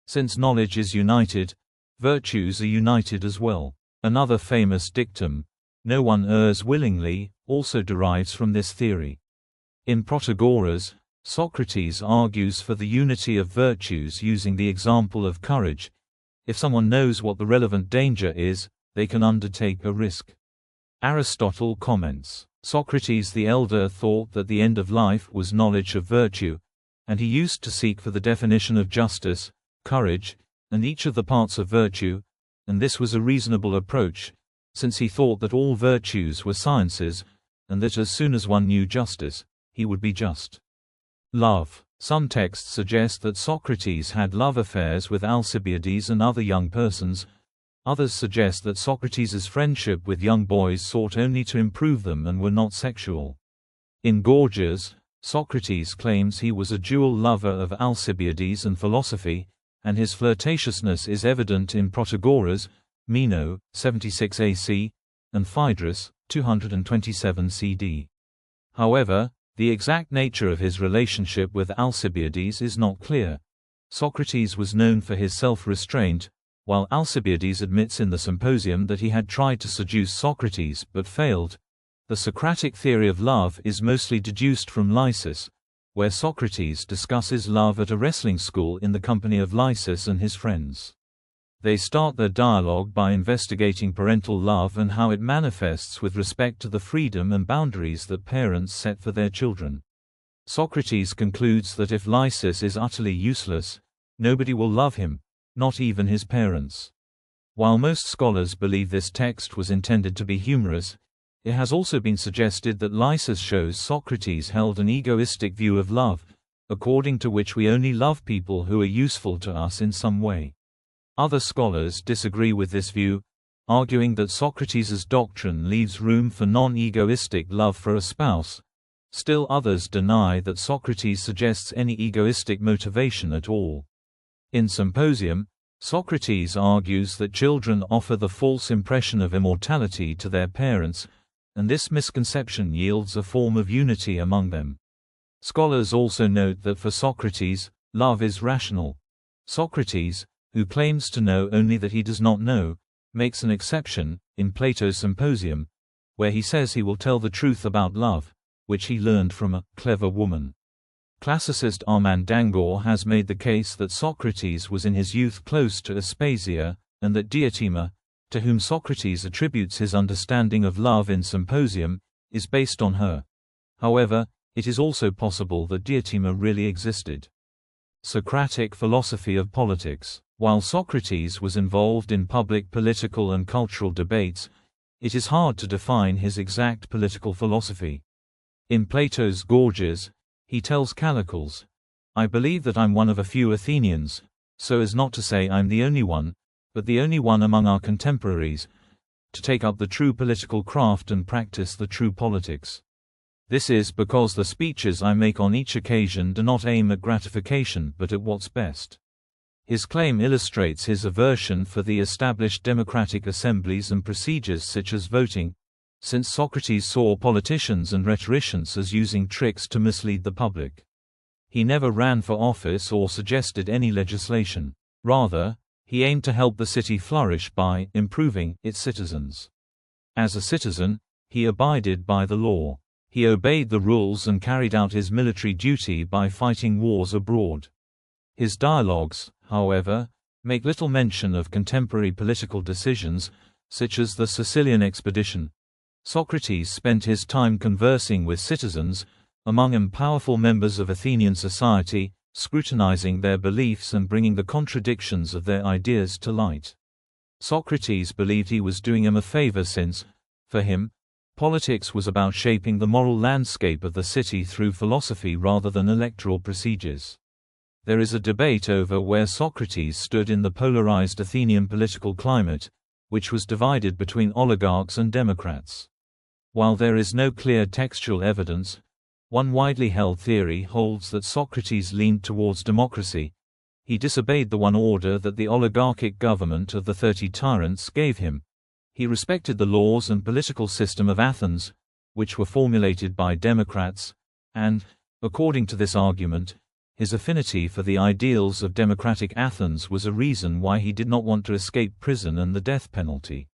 Since knowledge is united, virtues are united as well. Another famous dictum, "No one errs willingly," also derives from this theory. In Protagoras, Socrates argues for the unity of virtues using the example of courage. If someone knows what the relevant danger is, they can undertake a risk. Aristotle comments, Socrates the elder thought that the end of life was knowledge of virtue, and he used to seek for the definition of justice, courage, and each of the parts of virtue, and this was a reasonable approach, since he thought that all virtues were sciences, and that as soon as one knew justice, he would be just. Love. Some texts suggest that Socrates had love affairs with Alcibiades and other young persons. Others suggest that Socrates' friendship with young boys sought only to improve them and were not sexual. In Gorgias, Socrates claims he was a dual lover of Alcibiades and philosophy, and his flirtatiousness is evident in Protagoras, Meno, 76 AC, and Phaedrus, 227 CD. However, the exact nature of his relationship with Alcibiades is not clear. Socrates was known for his self-restraint, while Alcibiades admits in the Symposium that he had tried to seduce Socrates but failed. The Socratic theory of love is mostly deduced from Lysis, where Socrates discusses love at a wrestling school in the company of Lysis and his friends. They start their dialogue by investigating parental love and how it manifests with respect to the freedom and boundaries that parents set for their children. Socrates concludes that if Lysis is utterly useless, nobody will love him, not even his parents. While most scholars believe this text was intended to be humorous, it has also been suggested that Lysis shows Socrates held an egoistic view of love, according to which we only love people who are useful to us in some way. Other scholars disagree with this view, arguing that Socrates' doctrine leaves room for non-egoistic love for a spouse. Still others deny that Socrates suggests any egoistic motivation at all. In Symposium, Socrates argues that children offer the false impression of immortality to their parents, and this misconception yields a form of unity among them. Scholars also note that for Socrates, love is rational. Socrates, who claims to know only that he does not know, makes an exception, in Plato's Symposium, where he says he will tell the truth about love, which he learned from a clever woman. Classicist Armand Dangour has made the case that Socrates was in his youth close to Aspasia, and that Diotima, to whom Socrates attributes his understanding of love in Symposium, is based on her. However, it is also possible that Diotima really existed. Socratic philosophy of politics. While Socrates was involved in public political and cultural debates, it is hard to define his exact political philosophy. In Plato's Gorgias, he tells Callicles, "I believe that I'm one of a few Athenians, so as not to say I'm the only one, but the only one among our contemporaries, to take up the true political craft and practice the true politics. This is because the speeches I make on each occasion do not aim at gratification but at what's best." His claim illustrates his aversion for the established democratic assemblies and procedures such as voting, since Socrates saw politicians and rhetoricians as using tricks to mislead the public. He never ran for office or suggested any legislation. Rather, he aimed to help the city flourish by improving its citizens. As a citizen, he abided by the law. He obeyed the rules and carried out his military duty by fighting wars abroad. His dialogues, however, make little mention of contemporary political decisions, such as the Sicilian expedition. Socrates spent his time conversing with citizens, among them powerful members of Athenian society, scrutinizing their beliefs and bringing the contradictions of their ideas to light. Socrates believed he was doing them a favor since, for him, politics was about shaping the moral landscape of the city through philosophy rather than electoral procedures. There is a debate over where Socrates stood in the polarized Athenian political climate, which was divided between oligarchs and democrats. While there is no clear textual evidence, one widely held theory holds that Socrates leaned towards democracy. He disobeyed the one order that the oligarchic government of the 30 tyrants gave him. He respected the laws and political system of Athens, which were formulated by democrats, and, according to this argument, his affinity for the ideals of democratic Athens was a reason why he did not want to escape prison and the death penalty.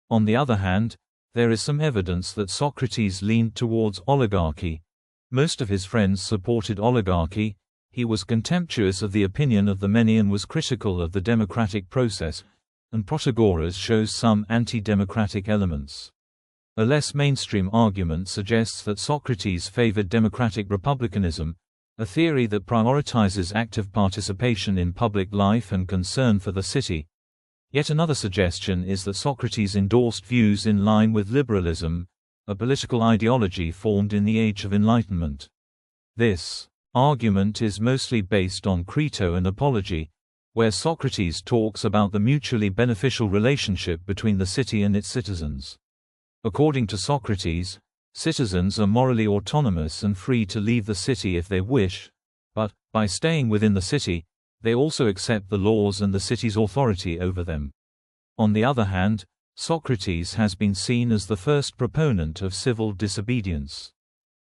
On the other hand, there is some evidence that Socrates leaned towards oligarchy. Most of his friends supported oligarchy. He was contemptuous of the opinion of the many and was critical of the democratic process, and Protagoras shows some anti-democratic elements. A less mainstream argument suggests that Socrates favored democratic republicanism, a theory that prioritizes active participation in public life and concern for the city. Yet another suggestion is that Socrates endorsed views in line with liberalism, a political ideology formed in the Age of Enlightenment. This argument is mostly based on Crito and Apology, where Socrates talks about the mutually beneficial relationship between the city and its citizens. According to Socrates, citizens are morally autonomous and free to leave the city if they wish, but, by staying within the city, they also accept the laws and the city's authority over them. On the other hand, Socrates has been seen as the first proponent of civil disobedience.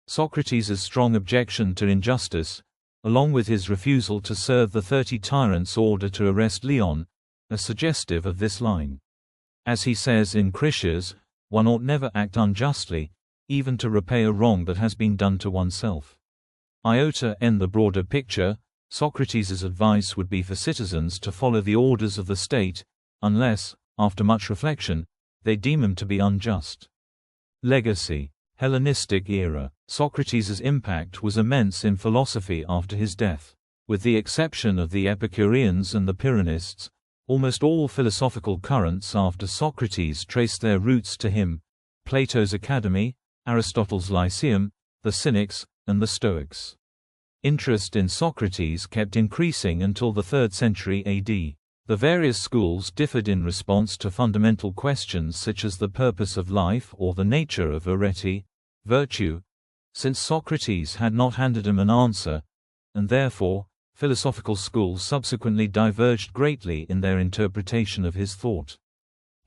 Socrates' strong objection to injustice, along with his refusal to serve the 30 tyrants' order to arrest Leon, are suggestive of this line. As he says in Critias, one ought never act unjustly, even to repay a wrong that has been done to oneself. In the broader picture, Socrates' advice would be for citizens to follow the orders of the state, unless, after much reflection, they deem them to be unjust. Legacy. Hellenistic era. Socrates' impact was immense in philosophy after his death. With the exception of the Epicureans and the Pyrrhonists, almost all philosophical currents after Socrates traced their roots to him: Plato's Academy, Aristotle's Lyceum, the Cynics, and the Stoics. Interest in Socrates kept increasing until the 3rd century AD. The various schools differed in response to fundamental questions such as the purpose of life or the nature of arete, virtue, since Socrates had not handed him an answer, and therefore, philosophical schools subsequently diverged greatly in their interpretation of his thought.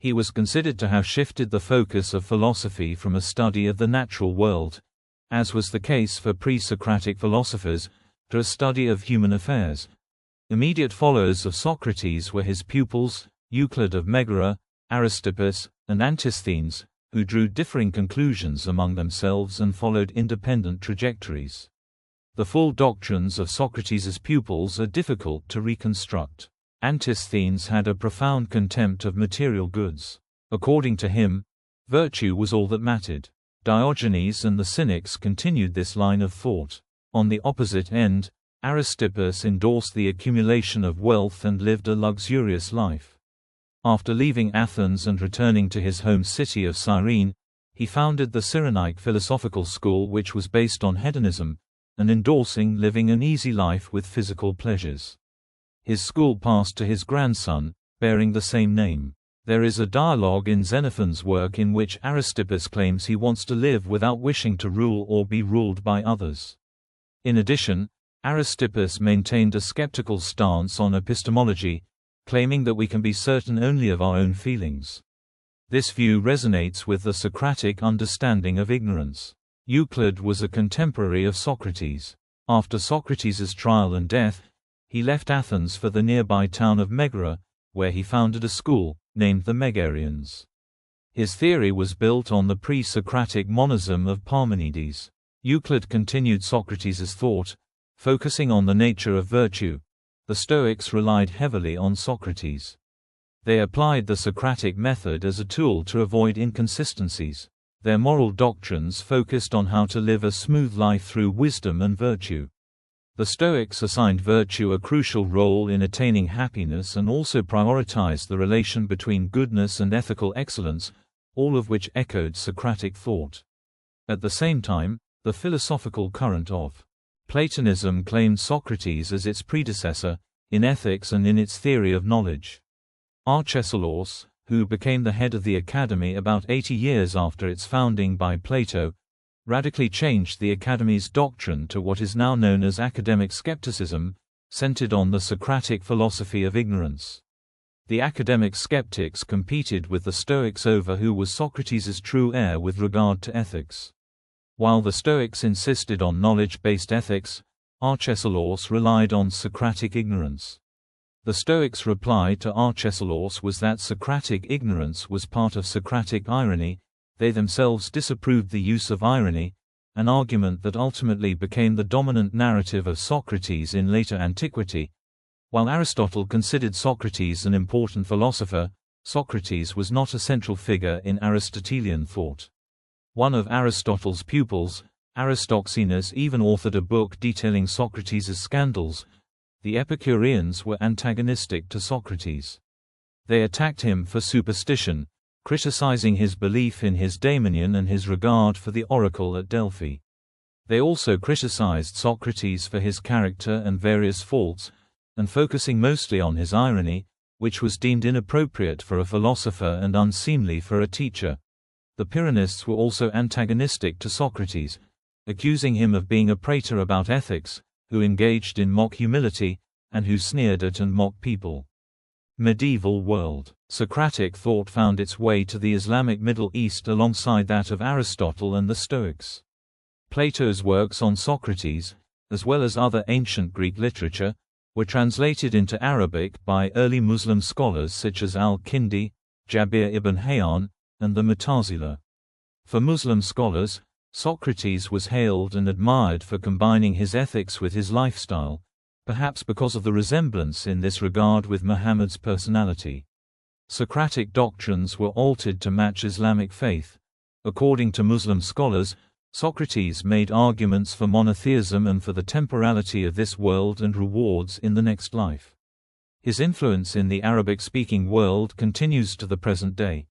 He was considered to have shifted the focus of philosophy from a study of the natural world, as was the case for pre-Socratic philosophers, to a study of human affairs. Immediate followers of Socrates were his pupils, Euclid of Megara, Aristippus, and Antisthenes, who drew differing conclusions among themselves and followed independent trajectories. The full doctrines of Socrates' pupils are difficult to reconstruct. Antisthenes had a profound contempt of material goods. According to him, virtue was all that mattered. Diogenes and the Cynics continued this line of thought. On the opposite end, Aristippus endorsed the accumulation of wealth and lived a luxurious life. After leaving Athens and returning to his home city of Cyrene, he founded the Cyrenaic philosophical school, which was based on hedonism, and endorsing living an easy life with physical pleasures. His school passed to his grandson, bearing the same name. There is a dialogue in Xenophon's work in which Aristippus claims he wants to live without wishing to rule or be ruled by others. In addition, Aristippus maintained a skeptical stance on epistemology, claiming that we can be certain only of our own feelings. This view resonates with the Socratic understanding of ignorance. Euclid was a contemporary of Socrates. After Socrates' trial and death, he left Athens for the nearby town of Megara, where he founded a school, named the Megarians. His theory was built on the pre-Socratic monism of Parmenides. Euclid continued Socrates' thought, focusing on the nature of virtue. The Stoics relied heavily on Socrates. They applied the Socratic method as a tool to avoid inconsistencies. Their moral doctrines focused on how to live a smooth life through wisdom and virtue. The Stoics assigned virtue a crucial role in attaining happiness and also prioritized the relation between goodness and ethical excellence, all of which echoed Socratic thought. At the same time, the philosophical current of Platonism claimed Socrates as its predecessor, in ethics and in its theory of knowledge. Arcesilaus, who became the head of the Academy about 80 years after its founding by Plato, radically changed the Academy's doctrine to what is now known as academic skepticism, centered on the Socratic philosophy of ignorance. The academic skeptics competed with the Stoics over who was Socrates' true heir with regard to ethics. While the Stoics insisted on knowledge-based ethics, Arcesilaus relied on Socratic ignorance. The Stoics' reply to Arcesilaus was that Socratic ignorance was part of Socratic irony. They themselves disapproved the use of irony, an argument that ultimately became the dominant narrative of Socrates in later antiquity. While Aristotle considered Socrates an important philosopher, Socrates was not a central figure in Aristotelian thought. One of Aristotle's pupils, Aristophanes, even authored a book detailing Socrates' scandals. The Epicureans were antagonistic to Socrates. They attacked him for superstition, criticizing his belief in his daimonion and his regard for the oracle at Delphi. They also criticized Socrates for his character and various faults, and focusing mostly on his irony, which was deemed inappropriate for a philosopher and unseemly for a teacher. The Pyrrhonists were also antagonistic to Socrates, accusing him of being a prater about ethics, who engaged in mock humility, and who sneered at and mocked people. Medieval world. Socratic thought found its way to the Islamic Middle East alongside that of Aristotle and the Stoics. Plato's works on Socrates, as well as other ancient Greek literature, were translated into Arabic by early Muslim scholars such as al-Kindi, Jabir ibn Hayyan, and the Mu'tazila. For Muslim scholars, Socrates was hailed and admired for combining his ethics with his lifestyle, perhaps because of the resemblance in this regard with Muhammad's personality. Socratic doctrines were altered to match Islamic faith. According to Muslim scholars, Socrates made arguments for monotheism and for the temporality of this world and rewards in the next life. His influence in the Arabic-speaking world continues to the present day.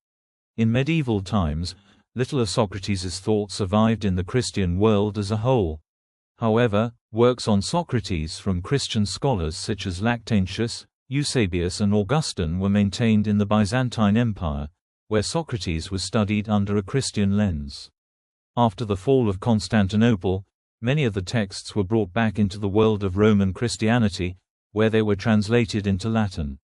In medieval times, little of Socrates' thought survived in the Christian world as a whole. However, works on Socrates from Christian scholars such as Lactantius, Eusebius and Augustine were maintained in the Byzantine Empire, where Socrates was studied under a Christian lens. After the fall of Constantinople, many of the texts were brought back into the world of Roman Christianity, where they were translated into Latin.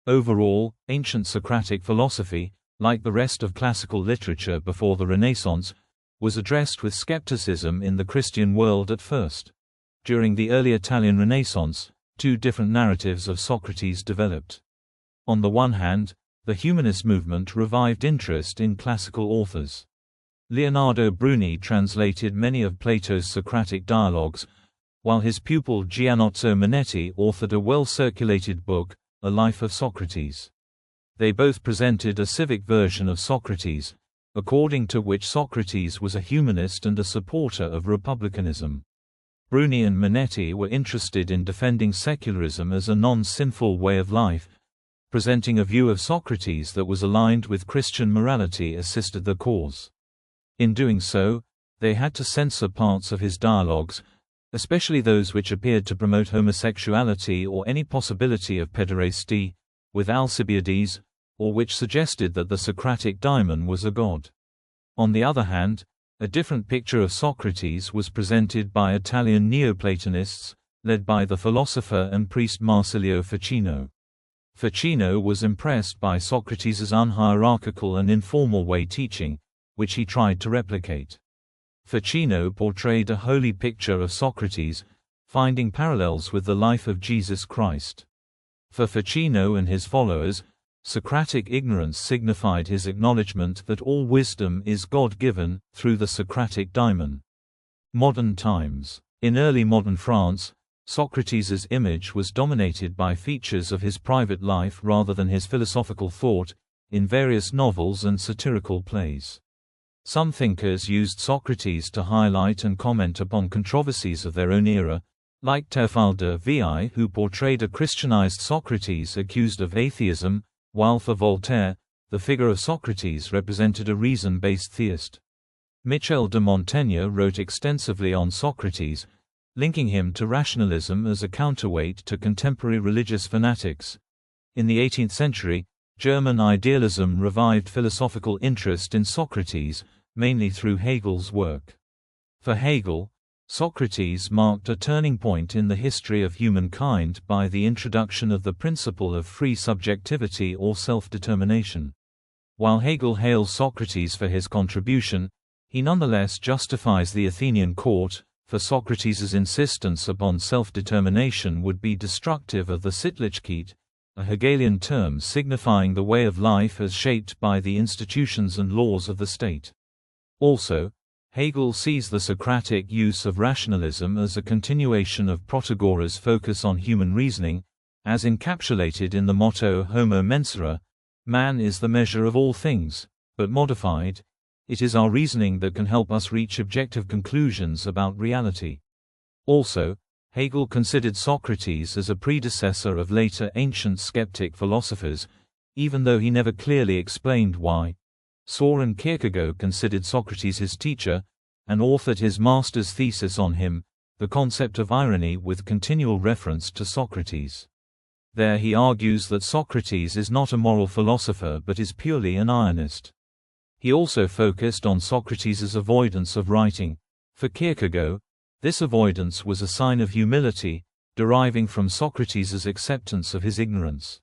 Overall, ancient Socratic philosophy, like the rest of classical literature before the Renaissance, was addressed with skepticism in the Christian world at first. During the early Italian Renaissance, two different narratives of Socrates developed. On the one hand, the humanist movement revived interest in classical authors. Leonardo Bruni translated many of Plato's Socratic dialogues, while his pupil Giannozzo Manetti authored a well-circulated book, A Life of Socrates. They both presented a civic version of Socrates, according to which Socrates was a humanist and a supporter of republicanism. Bruni and Manetti were interested in defending secularism as a non-sinful way of life. Presenting a view of Socrates that was aligned with Christian morality assisted the cause. In doing so, they had to censor parts of his dialogues, especially those which appeared to promote homosexuality or any possibility of pederasty, with Alcibiades, or which suggested that the Socratic daimon was a god. On the other hand, a different picture of Socrates was presented by Italian Neoplatonists, led by the philosopher and priest Marsilio Ficino. Ficino was impressed by Socrates' unhierarchical and informal way teaching, which he tried to replicate. Ficino portrayed a holy picture of Socrates, finding parallels with the life of Jesus Christ. For Ficino and his followers, Socratic ignorance signified his acknowledgement that all wisdom is God-given, through the Socratic daimon. Modern times. In early modern France, Socrates' image was dominated by features of his private life rather than his philosophical thought, in various novels and satirical plays. Some thinkers used Socrates to highlight and comment upon controversies of their own era, like Théophile de Vi, who portrayed a Christianized Socrates accused of atheism, while for Voltaire, the figure of Socrates represented a reason-based theist. Michel de Montaigne wrote extensively on Socrates, linking him to rationalism as a counterweight to contemporary religious fanatics. In the 18th century, German idealism revived philosophical interest in Socrates, mainly through Hegel's work. For Hegel, Socrates marked a turning point in the history of humankind by the introduction of the principle of free subjectivity or self-determination. While Hegel hails Socrates for his contribution, he nonetheless justifies the Athenian court, for Socrates' insistence upon self-determination would be destructive of the Sittlichkeit, a Hegelian term signifying the way of life as shaped by the institutions and laws of the state. Also, Hegel sees the Socratic use of rationalism as a continuation of Protagoras' focus on human reasoning, as encapsulated in the motto Homo mensura, man is the measure of all things, but modified, it is our reasoning that can help us reach objective conclusions about reality. Also, Hegel considered Socrates as a predecessor of later ancient skeptic philosophers, even though he never clearly explained why. Søren Kierkegaard considered Socrates his teacher, and authored his master's thesis on him, The Concept of Irony, with continual reference to Socrates. There he argues that Socrates is not a moral philosopher but is purely an ironist. He also focused on Socrates' avoidance of writing. For Kierkegaard, this avoidance was a sign of humility, deriving from Socrates' acceptance of his ignorance.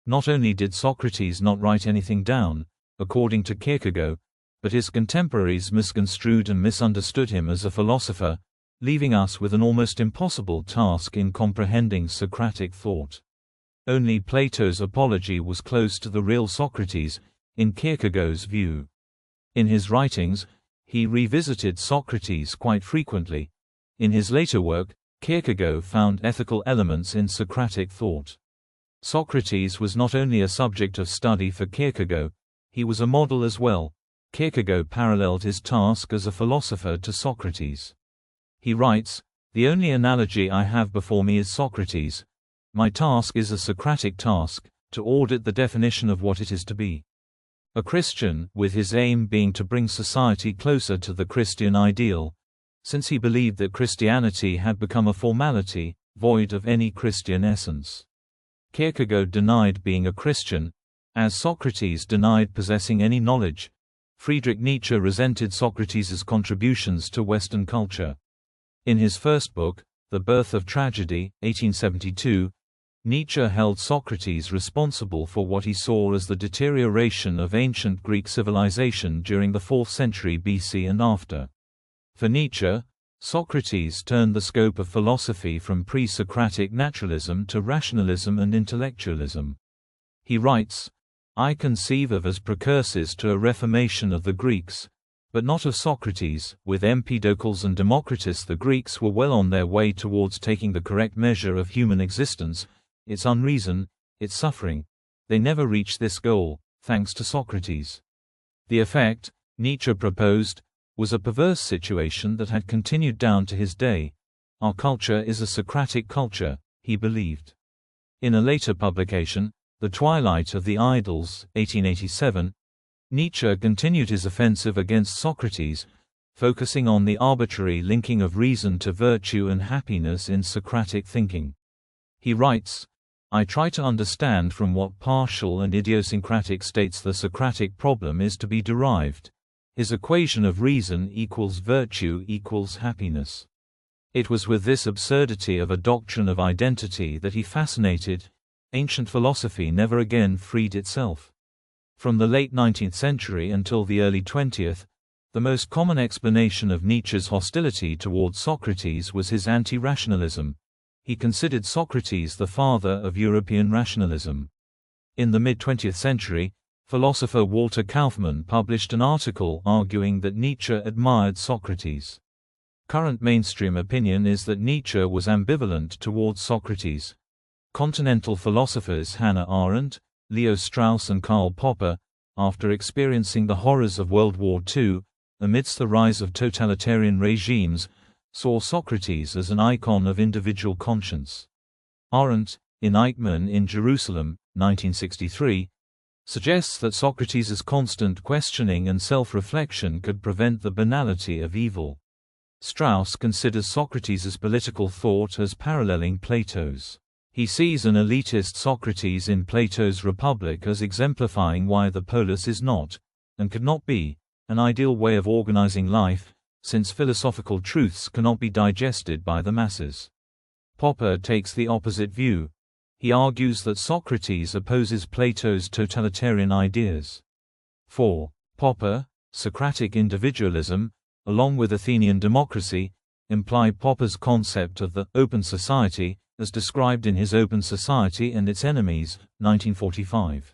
Not only did Socrates not write anything down, according to Kierkegaard, but his contemporaries misconstrued and misunderstood him as a philosopher, leaving us with an almost impossible task in comprehending Socratic thought. Only Plato's Apology was close to the real Socrates, in Kierkegaard's view. In his writings, he revisited Socrates quite frequently. In his later work, Kierkegaard found ethical elements in Socratic thought. Socrates was not only a subject of study for Kierkegaard, he was a model as well. Kierkegaard paralleled his task as a philosopher to Socrates. He writes, "The only analogy I have before me is Socrates. My task is a Socratic task, to audit the definition of what it is to be a Christian, with his aim being to bring society closer to the Christian ideal, since he believed that Christianity had become a formality, void of any Christian essence." Kierkegaard denied being a Christian, as Socrates denied possessing any knowledge. Friedrich Nietzsche resented Socrates' contributions to Western culture. In his first book, The Birth of Tragedy, 1872, Nietzsche held Socrates responsible for what he saw as the deterioration of ancient Greek civilization during the 4th century BC and after. For Nietzsche, Socrates turned the scope of philosophy from pre-Socratic naturalism to rationalism and intellectualism. He writes, "I conceive of as precursors to a reformation of the Greeks, but not of Socrates. With Empedocles and Democritus, the Greeks were well on their way towards taking the correct measure of human existence, its unreason, its suffering. They never reached this goal, thanks to Socrates. The effect, Nietzsche proposed, was a perverse situation that had continued down to his day. Our culture is a Socratic culture," he believed. In a later publication, The Twilight of the Idols, 1887, Nietzsche continued his offensive against Socrates, focusing on the arbitrary linking of reason to virtue and happiness in Socratic thinking. He writes, "I try to understand from what partial and idiosyncratic states the Socratic problem is to be derived. His equation of reason equals virtue equals happiness." It was with this absurdity of a doctrine of identity that he fascinated. Ancient philosophy never again freed itself. From the late 19th century until the early 20th, the most common explanation of Nietzsche's hostility towards Socrates was his anti-rationalism. He considered Socrates the father of European rationalism. In the mid-20th century, philosopher Walter Kaufmann published an article arguing that Nietzsche admired Socrates. Current mainstream opinion is that Nietzsche was ambivalent towards Socrates. Continental philosophers Hannah Arendt, Leo Strauss and Karl Popper, after experiencing the horrors of World War II, amidst the rise of totalitarian regimes, saw Socrates as an icon of individual conscience. Arendt, in Eichmann in Jerusalem, 1963, suggests that Socrates' constant questioning and self-reflection could prevent the banality of evil. Strauss considers Socrates' political thought as paralleling Plato's. He sees an elitist Socrates in Plato's Republic as exemplifying why the polis is not, and could not be, an ideal way of organizing life, since philosophical truths cannot be digested by the masses. Popper takes the opposite view. He argues that Socrates opposes Plato's totalitarian ideas. For Popper, Socratic individualism, along with Athenian democracy, imply Popper's concept of the open society, as described in his Open Society and Its Enemies, 1945.